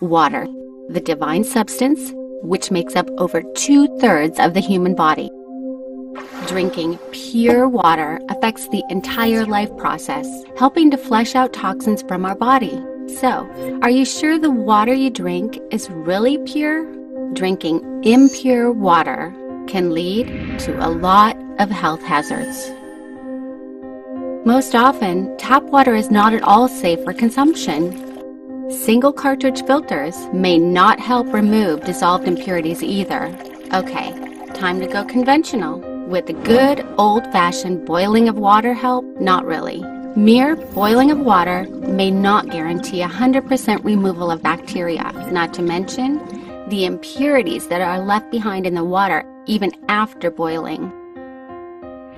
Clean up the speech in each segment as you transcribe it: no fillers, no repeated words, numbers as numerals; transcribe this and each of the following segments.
water, the divine substance, which makes up over 2/3 of the human body. Drinking pure water affects the entire life process, helping to flush out toxins from our body. So, are you sure the water you drink is really pure? Drinking impure water can lead to a lot of health hazards. Most often, tap water is not at all safe for consumption. Single cartridge filters may not help remove dissolved impurities either. Okay, time to go conventional. With a good old-fashioned boiling of water help? Not really. Mere boiling of water may not guarantee 100% removal of bacteria, not to mention the impurities that are left behind in the water even after boiling.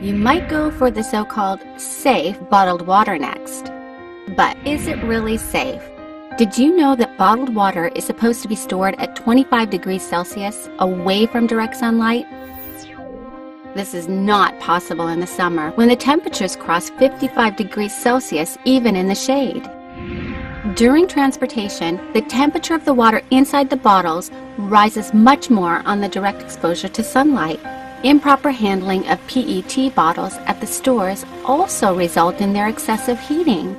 You might go for the so-called safe bottled water next. But is it really safe? Did you know that bottled water is supposed to be stored at 25 degrees Celsius away from direct sunlight? This is not possible in the summer when the temperatures cross 55 degrees Celsius even in the shade. During transportation, the temperature of the water inside the bottles rises much more on the direct exposure to sunlight. Improper handling of PET bottles at the stores also result in their excessive heating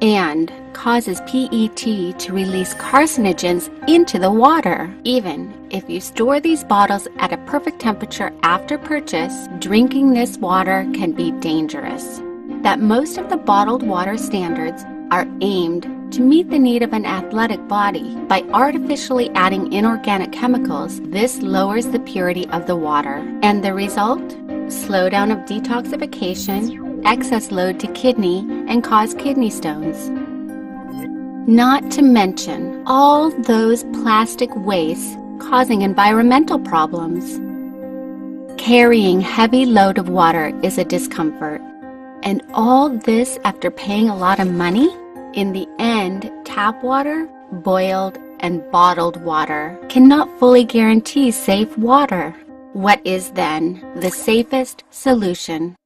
and causes PET to release carcinogens into the water. Even if you store these bottles at a perfect temperature after purchase, drinking this water can be dangerous. That most of the bottled water standards are aimed to meet the need of an athletic body. By artificially adding inorganic chemicals, this lowers the purity of the water. And the result? Slowdown of detoxification, excess load to kidney, and cause kidney stones. Not to mention all those plastic wastes causing environmental problems. Carrying heavy load of water is a discomfort. And all this after paying a lot of money? In the end, tap water, boiled, and bottled water cannot fully guarantee safe water. What is then the safest solution?